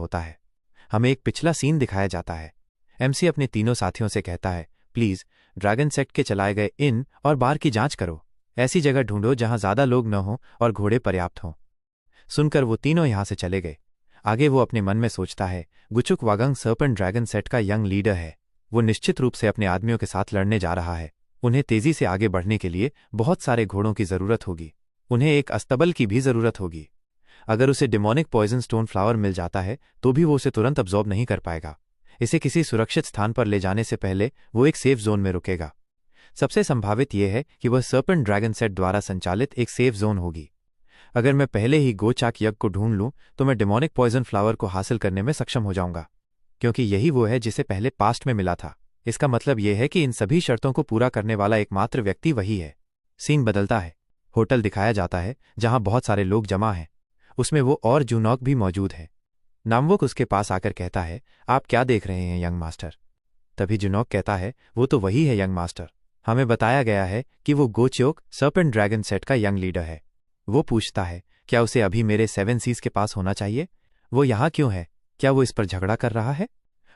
होता है। हमें एक पिछला सीन दिखाया जाता है। एमसी अपने तीनों साथियों से कहता है, प्लीज ड्रैगन सेट के चलाए गए इन और बार की जांच करो। ऐसी जगह ढूंढो जहां ज्यादा लोग न हों और घोड़े पर्याप्त हों। सुनकर वो तीनों यहां से चले गए। आगे वो अपने मन में सोचता है, गुचुक वागंग सर्पेंट ड्रैगन सेट का यंग लीडर है। वो निश्चित रूप से अपने आदमियों के साथ लड़ने जा रहा है। उन्हें तेजी से आगे बढ़ने के लिए बहुत सारे घोड़ों की जरूरत होगी। उन्हें एक अस्तबल की भी जरूरत होगी। अगर उसे डिमोनिक पॉइजन स्टोन फ्लावर मिल जाता है तो भी वो उसे तुरंत अब्जॉर्ब नहीं कर पाएगा। इसे किसी सुरक्षित स्थान पर ले जाने से पहले वो एक सेफ जोन में रुकेगा। सबसे संभावित यह है कि वह सर्पेंट ड्रैगन सेट द्वारा संचालित एक सेफ जोन होगी। अगर मैं पहले ही गोचाक यज्ञ को ढूंढ लूं तो मैं डिमोनिक पॉइजन फ्लावर को हासिल करने में सक्षम हो जाऊंगा, क्योंकि यही वो है जिसे पहले पास्ट में मिला था। इसका मतलब यह है कि इन सभी शर्तों को पूरा करने वाला एकमात्र व्यक्ति वही है। सीन बदलता है। होटल दिखाया जाता है जहां बहुत सारे लोग जमा हैं। उसमें वो और जूनॉक भी मौजूद है। नामवुक उसके पास आकर कहता है, आप क्या देख रहे हैं यंग मास्टर? तभी जूनॉक कहता है, वो तो वही है यंग मास्टर। हमें बताया गया है कि वो गोच्योक सर्पेंट ड्रैगन सेट का यंग लीडर है। वो पूछता है, क्या उसे अभी मेरे 7 सीज के पास होना चाहिए? वो यहाँ क्यों है? क्या वो इस पर झगड़ा कर रहा है?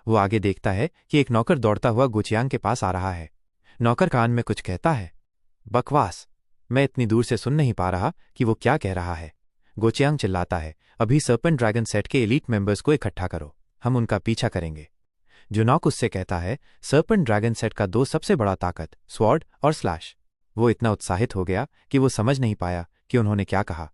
वो आगे देखता है कि एक नौकर दौड़ता हुआ गोचियांग के पास आ रहा है। नौकर कान में कुछ कहता है। बकवास, मैं इतनी दूर से सुन नहीं पा रहा कि वो क्या कह रहा है। गोचियांग चिल्लाता है, अभी सर्पेंट ड्रैगन सेट के एलीट मेंबर्स को इकट्ठा करो, हम उनका पीछा करेंगे। जुनॉक उससे कहता है, सर्पेंट ड्रैगन सेट का 2 सबसे बड़ा ताकत स्वॉर्ड और स्लैश। वो इतना उत्साहित हो गया कि वो समझ नहीं पाया कि उन्होंने क्या कहा।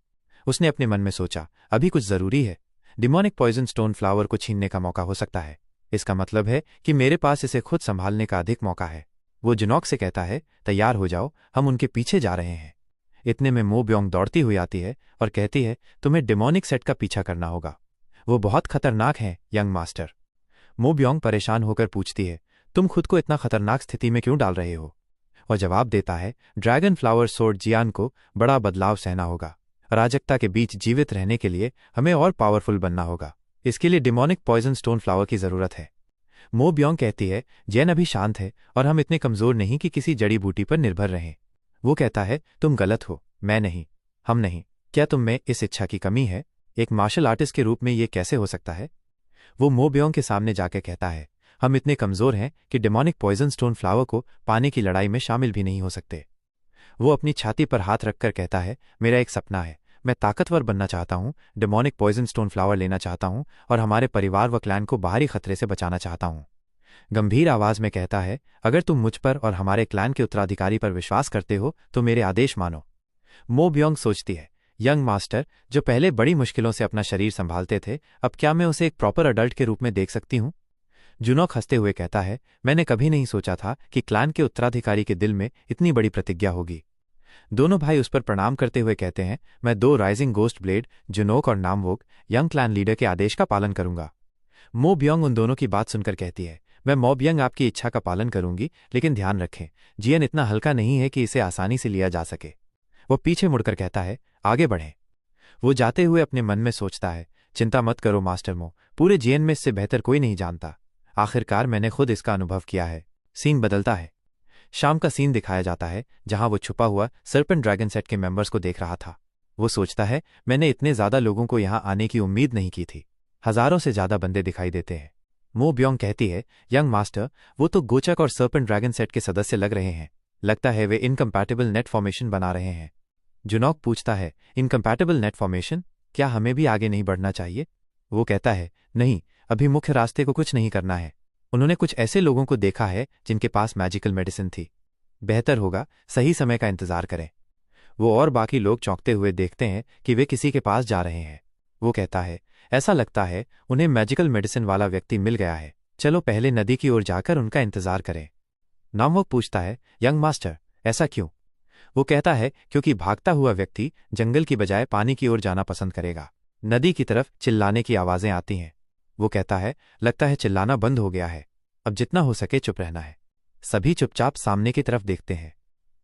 उसने अपने मन में सोचा, अभी कुछ जरूरी है। डिमोनिक पॉइजन स्टोन फ्लावर को छीनने का मौका हो सकता है। इसका मतलब है कि मेरे पास इसे खुद संभालने का अधिक मौका है। वो जुनॉक से कहता है, तैयार हो जाओ, हम उनके पीछे जा रहे हैं। इतने में मो ब्योंग दौड़ती हुई आती है और कहती है, तुम्हें डिमोनिक सेट का पीछा करना होगा। वो बहुत खतरनाक है यंग मास्टर। मो ब्योंग परेशान होकर पूछती है, तुम खुद को इतना खतरनाक स्थिति में क्यों डाल रहे हो? और जवाब देता है, ड्रैगन फ्लावर सोर्ड जियान को बड़ा बदलाव सहना होगा। अराजकता के बीच जीवित रहने के लिए हमें और पावरफुल बनना होगा। इसके लिए डिमोनिक पॉइजन स्टोन फ्लावर की जरूरत है। मो ब्योंग कहती है, जैन अभी शांत है और हम इतने कमजोर नहीं कि किसी जड़ी बूटी पर निर्भर रहें। वो कहता है, तुम गलत हो, मैं नहीं, हम नहीं। क्या तुम में इस इच्छा की कमी है? एक मार्शल आर्टिस्ट के रूप में ये कैसे हो सकता है? वो मो ब्योंग के सामने जाकर कहता है, हम इतने कमजोर हैं कि डिमोनिक पॉइजन स्टोन फ्लावर को पाने की लड़ाई में शामिल भी नहीं हो सकते। वो अपनी छाती पर हाथ रखकर कहता है, मेरा एक सपना है, मैं ताकतवर बनना चाहता हूँ, डिमोनिक पॉइजन स्टोन फ्लावर लेना चाहता हूँ और हमारे परिवार व क्लैन को बाहरी खतरे से बचाना चाहता हूँ। गंभीर आवाज में कहता है, अगर तुम मुझ पर और हमारे क्लैन के उत्तराधिकारी पर विश्वास करते हो तो मेरे आदेश मानो। मो ब्योंग सोचती है, यंग मास्टर जो पहले बड़ी मुश्किलों से अपना शरीर संभालते थे, अब क्या मैं उसे एक प्रॉपर अडल्ट के रूप में देख सकती हूँ? जुनॉक हंसते हुए कहता है, मैंने कभी नहीं सोचा था कि क्लैन के उत्तराधिकारी के दिल में इतनी बड़ी प्रतिज्ञा होगी। दोनों भाई उस पर प्रणाम करते हुए कहते हैं, मैं 2 राइजिंग गोस्ट ब्लेड जुनोक और नामवुक यंग क्लैन लीडर के आदेश का पालन करूंगा। मो ब्योंग उन दोनों की बात सुनकर कहती है, मैं मो ब्योंग आपकी इच्छा का पालन करूंगी, लेकिन ध्यान रखें, जियन इतना हल्का नहीं है कि इसे आसानी से लिया जा सके। वो पीछे मुड़कर कहता है, आगे बढ़ें। वो जाते हुए अपने मन में सोचता है, चिंता मत करो मास्टर मो, पूरे जियन में इससे बेहतर कोई नहीं जानता। आखिरकार मैंने खुद इसका अनुभव किया है। सीन बदलता है। शाम का सीन दिखाया जाता है जहां वो छुपा हुआ सर्पेंट ड्रैगन सेट के मेंबर्स को देख रहा था। वो सोचता है, मैंने इतने ज्यादा लोगों को यहां आने की उम्मीद नहीं की थी। हजारों से ज्यादा बंदे दिखाई देते हैं। मो ब्योंग कहती है, यंग मास्टर वो तो गोचक और सर्पेंट ड्रैगन सेट के सदस्य लग रहे हैं। लगता है वे इनकम्पैटिबल नेट फॉर्मेशन बना रहे हैं। जुनॉक पूछता है, इनकम्पैटिबल नेट फॉर्मेशन? क्या हमें भी आगे नहीं बढ़ना चाहिए? वो कहता है, नहीं, अभी मुख्य रास्ते को कुछ नहीं करना है। उन्होंने कुछ ऐसे लोगों को देखा है जिनके पास मैजिकल मेडिसिन थी। बेहतर होगा सही समय का इंतजार करें। वो और बाकी लोग चौंकते हुए देखते हैं कि वे किसी के पास जा रहे हैं। वो कहता है, ऐसा लगता है उन्हें मैजिकल मेडिसिन वाला व्यक्ति मिल गया है। चलो पहले नदी की ओर जाकर उनका इंतजार करें। नामवुक पूछता है, यंग मास्टर ऐसा क्यों? वो कहता है, क्योंकि भागता हुआ व्यक्ति जंगल की बजाय पानी की ओर जाना पसंद करेगा। नदी की तरफ चिल्लाने की आवाजें आती हैं। वो कहता है, लगता है चिल्लाना बंद हो गया है, अब जितना हो सके चुप रहना है। सभी चुपचाप सामने की तरफ देखते हैं।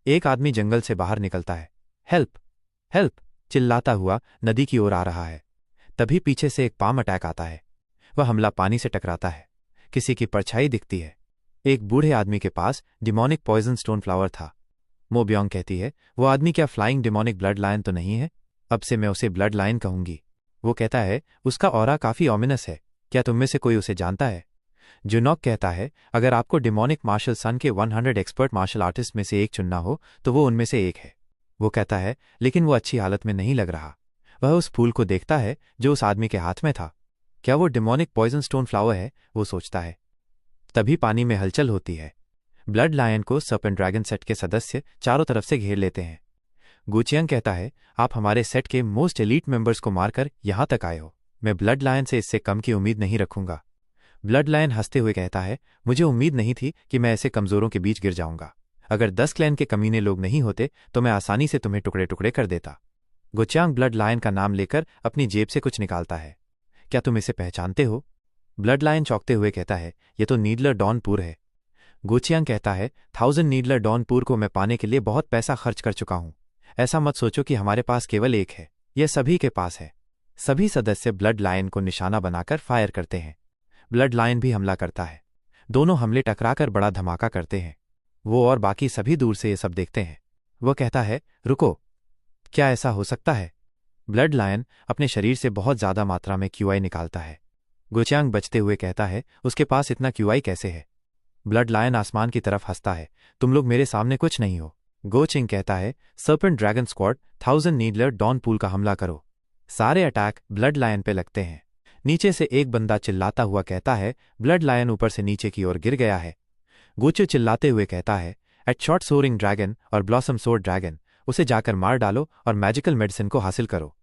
एक आदमी जंगल से बाहर निकलता है। हेल्प हेल्प चिल्लाता हुआ नदी की ओर आ रहा है। तभी पीछे से एक पाम अटैक आता है। वह हमला पानी से टकराता है। किसी की परछाई दिखती है। एक बूढ़े आदमी के पास डिमोनिक पॉइजन स्टोन फ्लावर था। मो ब्योंग कहती है, वो आदमी क्या फ्लाइंग डिमोनिक ब्लड लायन तो नहीं है? अब से मैं उसे ब्लड लायन कहूंगी। वो कहता है, उसका ऑरा काफी ऑमिनस है। क्या तुम में से कोई उसे जानता है? जुनॉक कहता है, अगर आपको डिमोनिक मार्शल सन के 100 एक्सपर्ट मार्शल आर्टिस्ट में से एक चुनना हो तो वो उनमें से एक है। वो कहता है, लेकिन वो अच्छी हालत में नहीं लग रहा। वह उस फूल को देखता है जो उस आदमी के हाथ में था। क्या वो डिमोनिक पॉइजन स्टोन फ्लावर है? वो सोचता है। तभी पानी में हलचल होती है। ब्लड लायन को सर्पेंट ड्रैगन सेट के सदस्य चारों तरफ से घेर लेते हैं। गुचियांग कहता है, आप हमारे सेट के मोस्ट एलीट मेंबर्स को मारकर यहां तक आए हो। मैं ब्लड लायन से इससे कम की उम्मीद नहीं रखूंगा। ब्लड लायन हंसते हुए कहता है, मुझे उम्मीद नहीं थी कि मैं ऐसे कमजोरों के बीच गिर जाऊंगा। अगर 10 क्लैन के कमीने लोग नहीं होते तो मैं आसानी से तुम्हें टुकड़े टुकड़े कर देता। गुचियांग ब्लड लायन का नाम लेकर अपनी जेब से कुछ निकालता है। क्या तुम इसे पहचानते हो? ब्लड लायन चौंकते हुए कहता है, यह तो नीडलर डॉनपुर है। गुचियांग कहता है, 1000 नीडलर डॉनपुर को मैं पाने के लिए बहुत पैसा खर्च कर चुका हूं। ऐसा मत सोचो कि हमारे पास केवल एक है, यह सभी के पास है। सभी सदस्य ब्लड लायन को निशाना बनाकर फायर करते हैं। ब्लड लायन भी हमला करता है। दोनों हमले टकराकर बड़ा धमाका करते हैं। वो और बाकी सभी दूर से ये सब देखते हैं। वह कहता है, रुको, क्या ऐसा हो सकता है? ब्लड लायन अपने शरीर से बहुत ज्यादा मात्रा में क्यूआई निकालता है। गुचियांग बचते हुए कहता है, उसके पास इतना क्यूआई कैसे है? ब्लड लायन आसमान की तरफ हंसता है, तुम लोग मेरे सामने कुछ नहीं हो। गोचिंग कहता है, सर्पेंट ड्रैगन स्क्वाड 1000 नीडलर डॉन पूल का हमला करो। सारे अटैक ब्लड लायन पे लगते हैं। नीचे से एक बंदा चिल्लाता हुआ कहता है, ब्लड लायन ऊपर से नीचे की ओर गिर गया है। गोचो चिल्लाते हुए कहता है, एट शॉर्ट सोरिंग ड्रैगन और ब्लॉसम सोर ड्रैगन, उसे जाकर मार डालो और मैजिकल मेडिसिन को हासिल करो।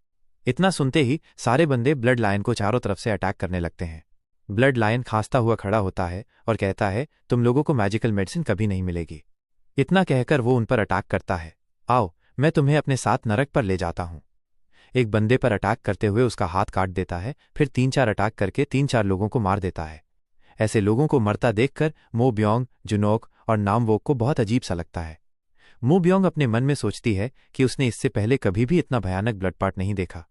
इतना सुनते ही सारे बंदे ब्लड लायन को चारों तरफ से अटैक करने लगते हैं। ब्लड लायन खांसता हुआ खड़ा होता है और कहता है, तुम लोगों को मैजिकल मेडिसिन कभी नहीं मिलेगी। इतना कहकर वो उन पर अटैक करता है। आओ, मैं तुम्हें अपने साथ नरक पर ले जाता हूं। एक बंदे पर अटैक करते हुए उसका हाथ काट देता है, फिर 3-4 अटैक करके 3-4 लोगों को मार देता है। ऐसे लोगों को मरता देखकर मो ब्योंग, जुनोक और नामवोक को बहुत अजीब सा लगता है। मो ब्योंग अपने मन में सोचती है कि उसने इससे पहले कभी भी इतना भयानक ब्लडपाट नहीं देखा।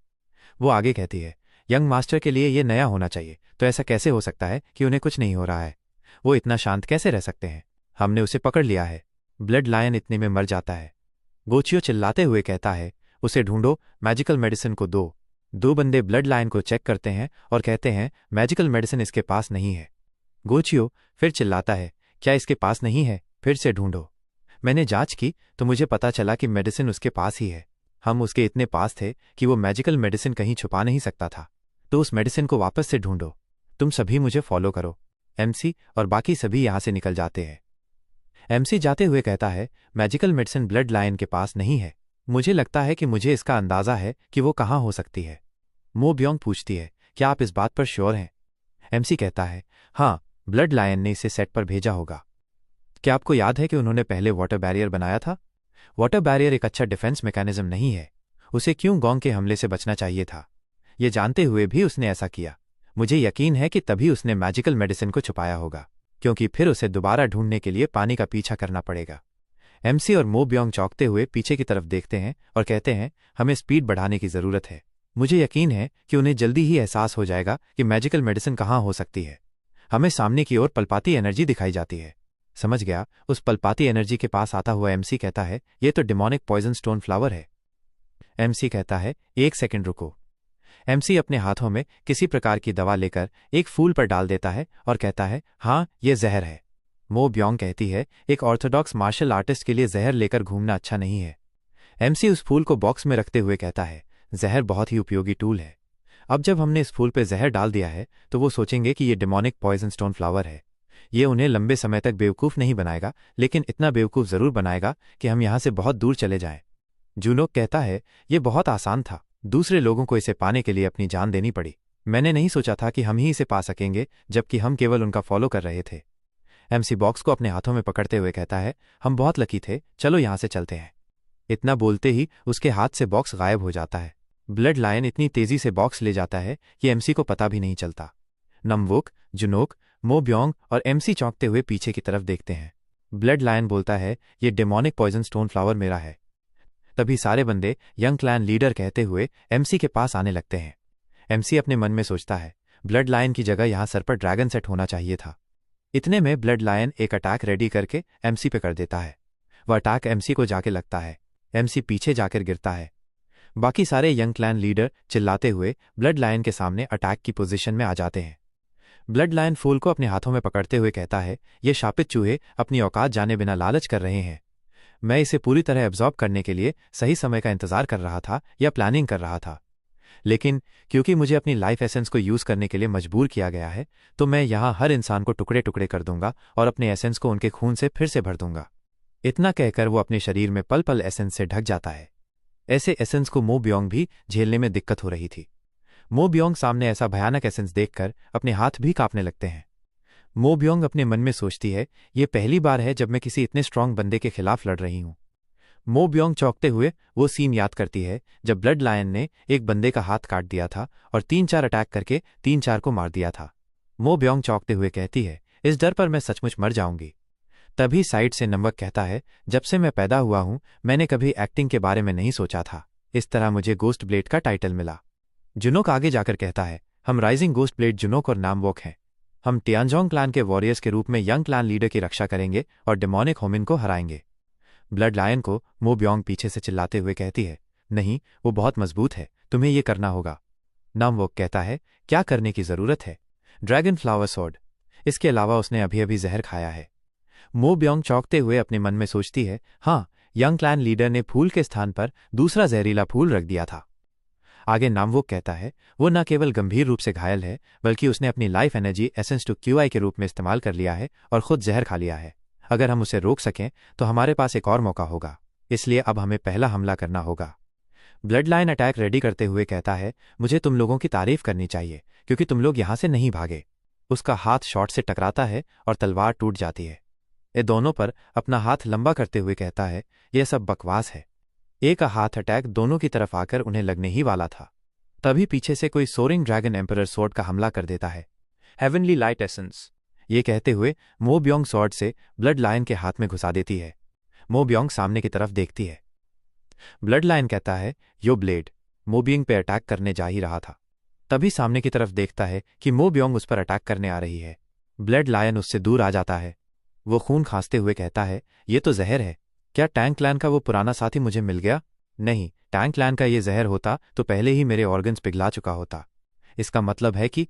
वो आगे कहती है, यंग मास्टर के लिए ये नया होना चाहिए, तो ऐसा कैसे हो सकता है कि उन्हें कुछ नहीं हो रहा है? वो इतना शांत कैसे रह सकते हैं? हमने उसे पकड़ लिया है। ब्लड लायन इतने में मर जाता है। गोचियो चिल्लाते हुए कहता है, उसे ढूंढो, मैजिकल मेडिसिन को दो। दो बंदे ब्लड लायन को चेक करते हैं और कहते हैं, मैजिकल मेडिसिन इसके पास नहीं है। गोचियो फिर चिल्लाता है, क्या इसके पास नहीं है? फिर से ढूंढो। मैंने जांच की तो मुझे पता चला कि मेडिसिन उसके पास ही है। हम उसके इतने पास थे कि वो मैजिकल मेडिसिन कहीं छुपा नहीं सकता था। तो उस मेडिसिन को वापस से ढूंढो। तुम सभी मुझे फॉलो करो। एमसी और बाकी सभी यहां से निकल जाते हैं। एमसी जाते हुए कहता है, मैजिकल मेडिसिन ब्लड लायन के पास नहीं है। मुझे लगता है कि मुझे इसका अंदाजा है कि वो कहां हो सकती है। मो ब्योंग पूछती है, क्या आप इस बात पर श्योर हैं? एमसी कहता है, हाँ, ब्लड लायन ने इसे सेट पर भेजा होगा। क्या आपको याद है कि उन्होंने पहले वाटर बैरियर बनाया था? वाटर बैरियर एक अच्छा डिफेंस मैकेनिज्म नहीं है। उसे क्यों गोंग के हमले से बचना चाहिए था? ये जानते हुए भी उसने ऐसा किया। मुझे यकीन है कि तभी उसने मैजिकल मेडिसिन को छुपाया होगा, क्योंकि फिर उसे दोबारा ढूंढने के लिए पानी का पीछा करना पड़ेगा। एमसी और मो ब्योंग चौंकते हुए पीछे की तरफ देखते हैं और कहते हैं, हमें स्पीड बढ़ाने की जरूरत है। मुझे यकीन है कि उन्हें जल्दी ही एहसास हो जाएगा कि मैजिकल मेडिसिन कहां हो सकती है। हमें सामने की ओर पलपाती एनर्जी दिखाई जाती है। समझ गया। उस पलपाती एनर्जी के पास आता हुआ एमसी कहता है, यह तो डिमोनिक पॉइजन स्टोन फ्लावर है। एमसी कहता है, एक सेकंड रुको। एमसी अपने हाथों में किसी प्रकार की दवा लेकर एक फूल पर डाल देता है और कहता है, हाँ, यह जहर है। मो ब्योंग कहती है, एक ऑर्थोडॉक्स मार्शल आर्टिस्ट के लिए जहर लेकर घूमना अच्छा नहीं है। एमसी उस फूल को बॉक्स में रखते हुए कहता है, जहर बहुत ही उपयोगी टूल है। अब जब हमने इस फूल पे जहर डाल दिया है तो वो सोचेंगे कि ये डिमोनिक पॉइजन स्टोन फ्लावर है। ये उन्हें लंबे समय तक बेवकूफ़ नहीं बनाएगा, लेकिन इतना बेवकूफ़ जरूर बनाएगा कि हम यहां से बहुत दूर चले जाएं। जूनोक कहता है, ये बहुत आसान था। दूसरे लोगों को इसे पाने के लिए अपनी जान देनी पड़ी। मैंने नहीं सोचा था कि हम ही इसे पा सकेंगे, जबकि हम केवल उनका फॉलो कर रहे थे। एमसी बॉक्स को अपने हाथों में पकड़ते हुए कहता है, हम बहुत लकी थे, चलो यहां से चलते हैं। इतना बोलते ही उसके हाथ से बॉक्स गायब हो जाता है। ब्लड लायन इतनी तेजी से बॉक्स ले जाता है कि एमसी को पता भी नहीं चलता। नमवुक, जुनोक, मो ब्योंग और एमसी चौंकते हुए पीछे की तरफ देखते हैं। ब्लड लायन बोलता है, ये डिमोनिक पॉइजन स्टोन फ्लावर मेरा है। तभी सारे बंदे यंग क्लैन लीडर कहते हुए एमसी के पास आने लगते हैं। एमसी अपने मन में सोचता है, ब्लड लायन की जगह यहां सर पर ड्रैगन सेट होना चाहिए था। इतने में ब्लड लायन एक अटैक रेडी करके एमसी पे कर देता है। वह अटैक एमसी को जाके लगता है। एमसी पीछे जाकर गिरता है। बाकी सारे यंग क्लैन लीडर चिल्लाते हुए ब्लड लायन के सामने अटैक की पोजीशन में आ जाते हैं। ब्लड लायन फूल को अपने हाथों में पकड़ते हुए कहता है, ये शापित चूहे अपनी औकात जाने बिना लालच कर रहे हैं। मैं इसे पूरी तरह एब्जॉर्ब करने के लिए सही समय का इंतजार कर रहा था या प्लानिंग कर रहा था, लेकिन क्योंकि मुझे अपनी लाइफ एसेंस को यूज करने के लिए मजबूर किया गया है, तो मैं यहां हर इंसान को टुकड़े टुकड़े कर दूंगा और अपने एसेंस को उनके खून से फिर से भर दूंगा। इतना कहकर वो अपने शरीर में पल पल एसेंस से ढक जाता है। ऐसे एसेंस को मो ब्योंग भी झेलने में दिक्कत हो रही थी। मो ब्योंग सामने ऐसा भयानक एसेंस देखकर अपने हाथ भी कांपने लगते हैं। मो ब्योंग अपने मन में सोचती है, ये पहली बार है जब मैं किसी इतने स्ट्रांग बंदे के खिलाफ लड़ रही हूं। मो ब्योंग चौंकते हुए वो सीन याद करती है जब ब्लड लायन ने एक बंदे का हाथ काट दिया था और 3-4 अटैक करके 3-4 को मार दिया था। मो ब्योंग चौंकते हुए कहती है, इस डर पर मैं सचमुच मर जाऊंगी। तभी साइड से नमक कहता है, जब से मैं पैदा हुआ हूं मैंने कभी एक्टिंग के बारे में नहीं सोचा था, इस तरह मुझे गोस्ट ब्लेड का टाइटल मिला। जुनोक आगे जाकर कहता है, हम राइजिंग गोस्ट ब्लेड जुनोक और नामवोक हैं। हम टियानजोंग क्लान के वॉरियर्स के रूप में यंग क्लान लीडर की रक्षा करेंगे और डेमोनिक होमिन को हराएंगे। ब्लड लायन को मो ब्योंग पीछे से चिल्लाते हुए कहती है, नहीं, वो बहुत मजबूत है, तुम्हें ये करना होगा। नामवोक कहता है, क्या करने की जरूरत है? ड्रैगन फ्लावर सॉर्ड, इसके अलावा उसने अभी अभी जहर खाया है। मो ब्योंग चौंकते हुए अपने मन में सोचती है, हाँ, यंग क्लैन लीडर ने फूल के स्थान पर दूसरा जहरीला फूल रख दिया था। आगे नामवोक कहता है, वो न केवल गंभीर रूप से घायल है बल्कि उसने अपनी life energy essence to QI के रूप में इस्तेमाल कर लिया है और खुद जहर खा लिया है। अगर हम उसे रोक सकें तो हमारे पास एक और मौका होगा, इसलिए अब हमें पहला हमला करना होगा। ब्लड लाइन अटैक रेडी करते हुए कहता है, मुझे तुम लोगों की तारीफ करनी चाहिए क्योंकि तुम लोग यहां से नहीं भागे। उसका हाथ शॉट से टकराता है और तलवार टूट जाती है। ये दोनों पर अपना हाथ लंबा करते हुए कहता है, यह सब बकवास है। एक हाथ अटैक दोनों की तरफ आकर उन्हें लगने ही वाला था, तभी पीछे से कोई सोरिंग ड्रैगन एम्परर स्वॉर्ड का हमला कर देता है। हेवनली लाइट एसेंस, ये कहते हुए मो ब्योंग स्वॉर्ड से ब्लड लायन के हाथ में घुसा देती है। मो ब्योंग सामने की तरफ देखती है। ब्लड लायन कहता है, यो ब्लेड। मो ब्योंग पे अटैक करने जा ही रहा था, तभी सामने की तरफ देखता है कि मो ब्योंग उस पर अटैक करने आ रही है। ब्लड लायन उससे दूर आ जाता है। वो खून खांसते हुए कहता है, ये तो जहर है। क्या टैंक क्लैन का वो पुराना साथी मुझे मिल गया? नहीं, टैंक क्लैन का ये जहर होता तो पहले ही मेरे ऑर्गन्स पिघला चुका होता। इसका मतलब है कि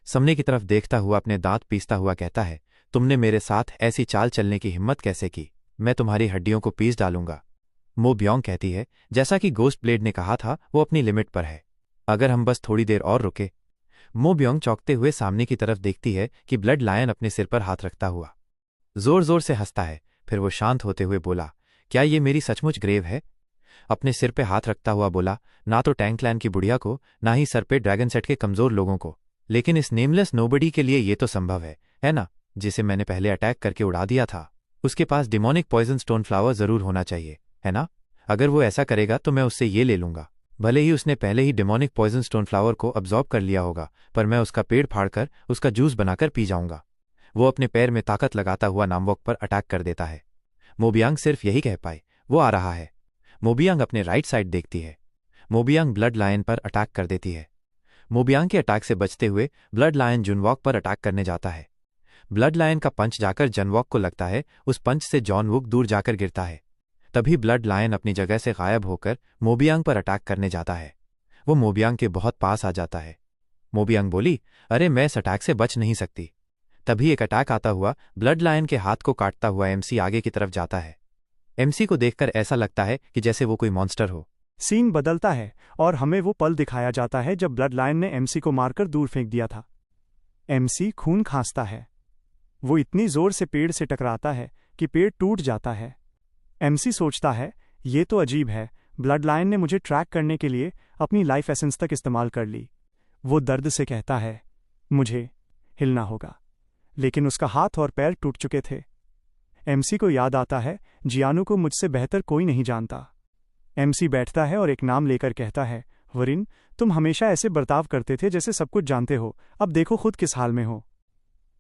सामने की तरफ देखता हुआ अपने दांत पीसता हुआ कहता है, तुमने मेरे साथ ऐसी चाल चलने की हिम्मत कैसे की? मैं तुम्हारी हड्डियों को पीस डालूंगा। मो ब्योंग कहती है, जैसा कि गोस्ट ब्लेड ने कहा था वो अपनी लिमिट पर है, अगर हम बस थोड़ी देर और रुके। मो ब्योंग चौंकते हुए सामने की तरफ देखती है कि ब्लड लायन अपने सिर पर हाथ रखता हुआ जोर जोर से हंसता है। फिर वो शांत होते हुए बोला, क्या ये मेरी सचमुच ग्रेव है? अपने सिर पे हाथ रखता हुआ बोला, ना तो टैंक क्लैन की बुढ़िया को, ना ही सर पे ड्रैगन सेट के कमजोर लोगों को, लेकिन इस नेमलेस नोबडी के लिए ये तो संभव है ना? जिसे मैंने पहले अटैक करके उड़ा दिया था, उसके पास डिमोनिक पॉइजन स्टोन फ्लावर जरूर होना चाहिए, है ना? अगर वो ऐसा करेगा तो मैं उससे ये ले लूंगा। भले ही उसने पहले ही डिमोनिक पॉइजन स्टोन फ्लावर को अब्जॉर्ब कर लिया होगा, पर मैं उसका पेड़ फाड़कर उसका जूस बनाकर पी जाऊंगा। वो अपने पैर में ताकत लगाता हुआ नामवोक पर अटैक कर देता है। मोबियांग सिर्फ यही कह पाई, वो आ रहा है। मोबियांग अपने राइट साइड देखती है। मोबियांग ब्लड लायन पर अटैक कर देती है। मोबियांग के अटैक से बचते हुए ब्लड लायन जुनवॉक पर अटैक करने जाता है। ब्लड लायन का पंच जाकर जनवॉक को लगता है, उस पंच से जॉन वुक दूर जाकर गिरता है। तभी ब्लड लायन अपनी जगह से गायब होकर मोबियांग पर अटैक करने जाता है। वो मोबियांग के बहुत पास आ जाता है। मोबियांग बोली, अरे मैं इस अटैक से बच नहीं सकती। तभी एक अटैक आता हुआ ब्लड लायन के हाथ को काटता हुआ एमसी आगे की तरफ जाता है। एमसी को देखकर ऐसा लगता है कि जैसे वो कोई मॉन्स्टर हो। सीन बदलता है और हमें वो पल दिखाया जाता है जब ब्लड लायन ने एमसी को मारकर दूर फेंक दिया था। एमसी खून खांसता है। वो इतनी जोर से पेड़ से टकराता है कि पेड़ टूट जाता है। एमसी सोचता है, ये तो अजीब है, ब्लड लायन ने मुझे ट्रैक करने के लिए अपनी लाइफ एसेंस तक इस्तेमाल कर ली। वो दर्द से कहता है, मुझे हिलना होगा, लेकिन उसका हाथ और पैर टूट चुके थे। एमसी को याद आता है, जियानू को मुझसे बेहतर कोई नहीं जानता। एमसी बैठता है और एक नाम लेकर कहता है, वरिन, तुम हमेशा ऐसे बर्ताव करते थे जैसे सब कुछ जानते हो, अब देखो खुद किस हाल में हो।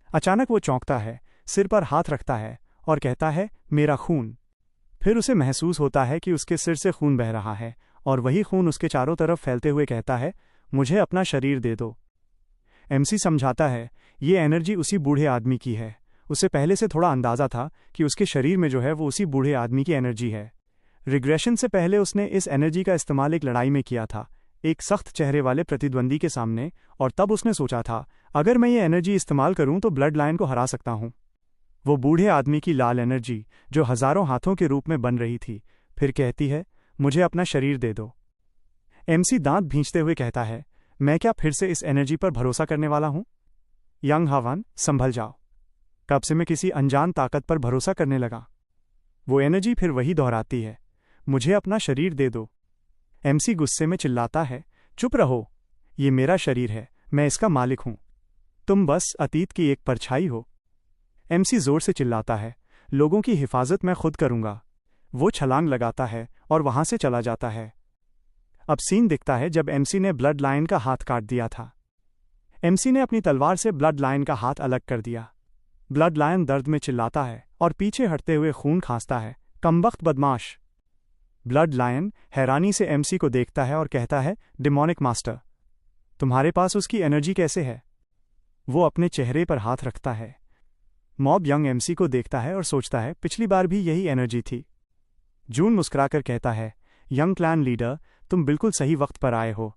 अचानक वो चौंकता है, सिर पर हाथ रखता है और कहता है, मेरा खून। फिर उसे महसूस होता है कि उसके सिर से खून बह रहा है और वही खून उसके चारों तरफ फैलते हुए कहता है, मुझे अपना शरीर दे दो। एमसी समझाता है, ये एनर्जी उसी बूढ़े आदमी की है। उसे पहले से थोड़ा अंदाजा था कि उसके शरीर में जो है वो उसी बूढ़े आदमी की एनर्जी है। रिग्रेशन से पहले उसने इस एनर्जी का इस्तेमाल एक लड़ाई में किया था। एक सख्त चेहरे वाले प्रतिद्वंदी के सामने, और तब उसने सोचा था, अगर मैं ये एनर्जी इस्तेमाल करूं तो ब्लड लाइन को हरा सकता हूं। वो बूढ़े आदमी की लाल एनर्जी, जो हजारों हाथों के रूप में बन रही थी, फिर कहती है, मुझे अपना शरीर दे दो। एमसी दांत भींचते हुए कहता है, मैं क्या फिर से इस एनर्जी पर भरोसा करने वाला हूं? यंग हवान, संभल जाओ। कब से मैं किसी अनजान ताकत पर भरोसा करने लगा? वो एनर्जी फिर वही दोहराती है, मुझे अपना शरीर दे दो। एमसी गुस्से में चिल्लाता है, चुप रहो, ये मेरा शरीर है, मैं इसका मालिक हूं। तुम बस अतीत की एक परछाई हो। एमसी जोर से चिल्लाता है, लोगों की हिफाजत मैं खुद करूंगा। वो छलांग लगाता है और वहां से चला जाता है। अब सीन दिखता है जब एमसी ने ब्लड लाइन का हाथ काट दिया था। एमसी ने अपनी तलवार से ब्लड लाइन का हाथ अलग कर दिया। ब्लड लायन दर्द में चिल्लाता है और पीछे हटते हुए खून खांसता है, कमबख्त बदमाश। ब्लड लायन हैरानी से एमसी को देखता है और कहता है, डिमोनिक मास्टर, तुम्हारे पास उसकी एनर्जी कैसे है? वो अपने चेहरे पर हाथ रखता है। मॉब यंग एमसी को देखता है और सोचता है, पिछली बार भी यही एनर्जी थी। जून मुस्कुराकर कहता है, यंग क्लैन लीडर, तुम बिल्कुल सही वक्त पर आए हो।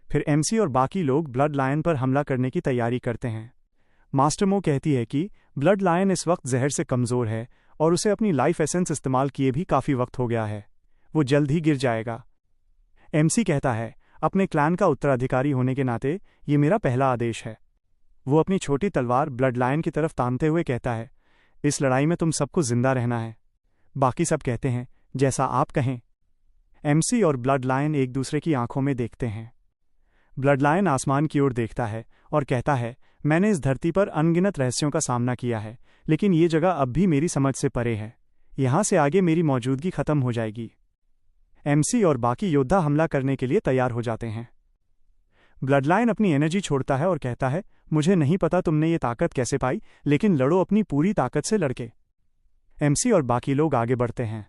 फिर एमसी और बाकी लोग ब्लड लायन पर हमला करने की तैयारी करते हैं। मास्टर मो कहती है कि ब्लड लायन इस वक्त जहर से कमज़ोर है और उसे अपनी लाइफ एसेंस इस्तेमाल किए भी काफ़ी वक्त हो गया है, वो जल्द ही गिर जाएगा। एमसी कहता है, अपने क्लैन का उत्तराधिकारी होने के नाते ये मेरा पहला आदेश है। वो अपनी छोटी तलवार ब्लड लायन की तरफ तानते हुए कहता है, इस लड़ाई में तुम सबको जिंदा रहना है। बाकी सब कहते हैं, जैसा आप कहें। एमसी और ब्लड लायन एक दूसरे की आंखों में देखते हैं। ब्लड लायन आसमान की ओर देखता है और कहता है, मैंने इस धरती पर अनगिनत रहस्यों का सामना किया है, लेकिन ये जगह अब भी मेरी समझ से परे है। यहां से आगे मेरी मौजूदगी खत्म हो जाएगी। एमसी और बाकी योद्धा हमला करने के लिए तैयार हो जाते हैं। ब्लड लायन अपनी एनर्जी छोड़ता है और कहता है, मुझे नहीं पता तुमने ये ताकत कैसे पाई, लेकिन लड़ो अपनी पूरी ताकत से लड़के। एमसी और बाकी लोग आगे बढ़ते हैं।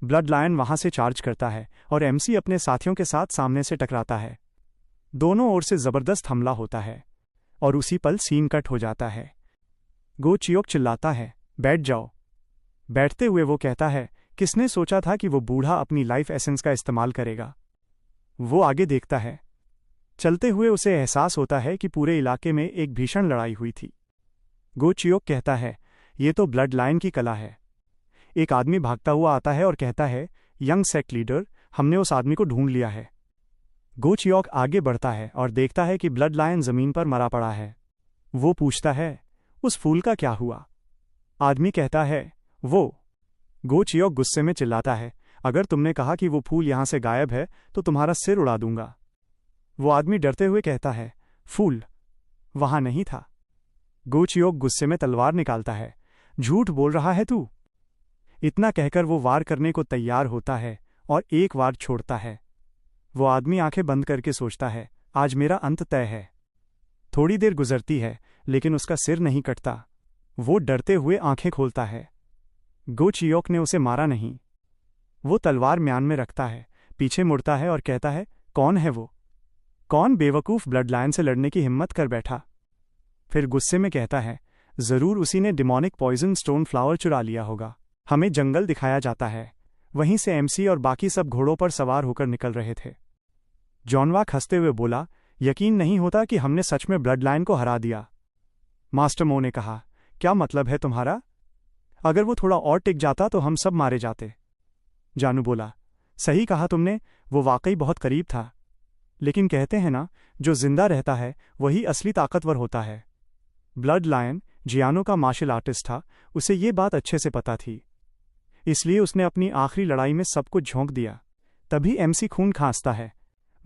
ब्लड लायन वहां से चार्ज करता है और एमसी अपने साथियों के साथ सामने से टकराता है। दोनों ओर से जबरदस्त हमला होता है और उसी पल सीन कट हो जाता है। गो चियोक चिल्लाता है, बैठ जाओ। बैठते हुए वो कहता है, किसने सोचा था कि वो बूढ़ा अपनी लाइफ एसेंस का इस्तेमाल करेगा? वो आगे देखता है। चलते हुए उसे एहसास होता है कि पूरे इलाके में एक भीषण लड़ाई हुई थी। गो चियोक कहता है, ये तो ब्लड लायन की कला है। एक आदमी भागता हुआ आता है और कहता है, यंग सेक्ट लीडर, हमने उस आदमी को ढूंढ लिया है। गो चियोक आगे बढ़ता है और देखता है कि ब्लड लायन जमीन पर मरा पड़ा है। वो पूछता है, उस फूल का क्या हुआ? आदमी कहता है, वो। गो चियोक गुस्से में चिल्लाता है, अगर तुमने कहा कि वो फूल यहां से गायब है तो तुम्हारा सिर उड़ा दूंगा। वो आदमी डरते हुए कहता है, फूल वहां नहीं था। गो चियोक गुस्से में तलवार निकालता है, झूठ बोल रहा है तू। इतना कहकर वो वार करने को तैयार होता है और एक वार छोड़ता है। वो आदमी आंखें बंद करके सोचता है, आज मेरा अंत तय है। थोड़ी देर गुजरती है लेकिन उसका सिर नहीं कटता। वो डरते हुए आंखें खोलता है। गो चियोक ने उसे मारा नहीं। वो तलवार म्यान में रखता है, पीछे मुड़ता है और कहता है, कौन है वो? कौन बेवकूफ ब्लड लायन से लड़ने की हिम्मत कर बैठा? फिर गुस्से में कहता है, जरूर उसी ने डिमोनिक पॉइजन स्टोन फ्लावर चुरा लिया होगा। हमें जंगल दिखाया जाता है। वहीं से एमसी और बाकी सब घोड़ों पर सवार होकर निकल रहे थे। जॉनवाक हंसते हुए बोला, यकीन नहीं होता कि हमने सच में ब्लड लायन को हरा दिया। मास्टर मो ने कहा, क्या मतलब है तुम्हारा? अगर वो थोड़ा और टिक जाता तो हम सब मारे जाते। जानू बोला, सही कहा तुमने, वो वाकई बहुत करीब था। लेकिन कहते हैं ना, जो जिंदा रहता है वही असली ताकतवर होता है। ब्लड लायन जियानो का मार्शल आर्टिस्ट था, उसे ये बात अच्छे से पता थी। इसलिए उसने अपनी आखिरी लड़ाई में सब कुछ झोंक दिया। तभी एमसी खून खांसता है।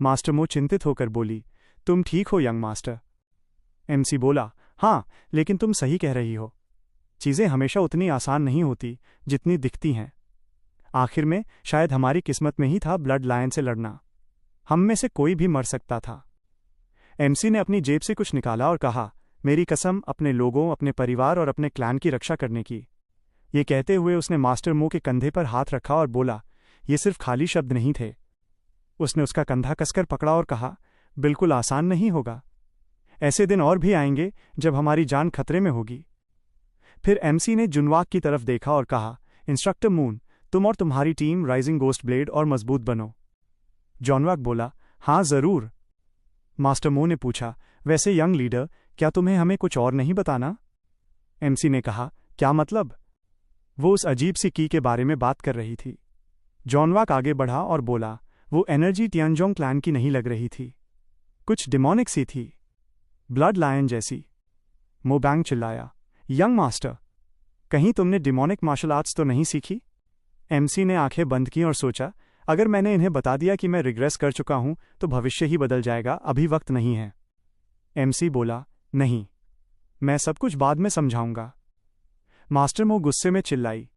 मास्टर मो चिंतित होकर बोली, तुम ठीक हो यंग मास्टर? एमसी बोला, हाँ, लेकिन तुम सही कह रही हो। चीज़ें हमेशा उतनी आसान नहीं होती जितनी दिखती हैं। आखिर में शायद हमारी किस्मत में ही था ब्लड लायन से लड़ना। हम में से कोई भी मर सकता था। एमसी ने अपनी जेब से कुछ निकाला और कहा, मेरी कसम अपने लोगों, अपने परिवार और अपने क्लैन की रक्षा करने की। ये कहते हुए उसने मास्टर मो के कंधे पर हाथ रखा और बोला, ये सिर्फ खाली शब्द नहीं थे। उसने उसका कंधा कसकर पकड़ा और कहा, बिल्कुल आसान नहीं होगा। ऐसे दिन और भी आएंगे जब हमारी जान खतरे में होगी। फिर एमसी ने जुनवाक की तरफ देखा और कहा, इंस्ट्रक्टर मून, तुम और तुम्हारी टीम राइजिंग गोस्ट ब्लेड और मजबूत बनो। जॉनवाक बोला, हाँ जरूर। मास्टर मो ने पूछा, वैसे यंग लीडर, क्या तुम्हें हमें कुछ और नहीं बताना? एमसी ने कहा, क्या मतलब? वो उस अजीब सी की के बारे में बात कर रही थी। जॉनवाक आगे बढ़ा और बोला, वो एनर्जी टियानजोंग क्लैन की नहीं लग रही थी, कुछ डिमोनिक सी थी, ब्लड लायन जैसी। मोबैंग चिल्लाया, यंग मास्टर, कहीं तुमने डिमोनिक मार्शल आर्ट्स तो नहीं सीखी? एमसी ने आंखें बंद की और सोचा, अगर मैंने इन्हें बता दिया कि मैं रिग्रेस कर चुका हूं तो भविष्य ही बदल जाएगा, अभी वक्त नहीं है। एमसी बोला, नहीं, मैं सब कुछ बाद में समझाऊंगा। मास्टर मो गुस्से में चिल्लाई,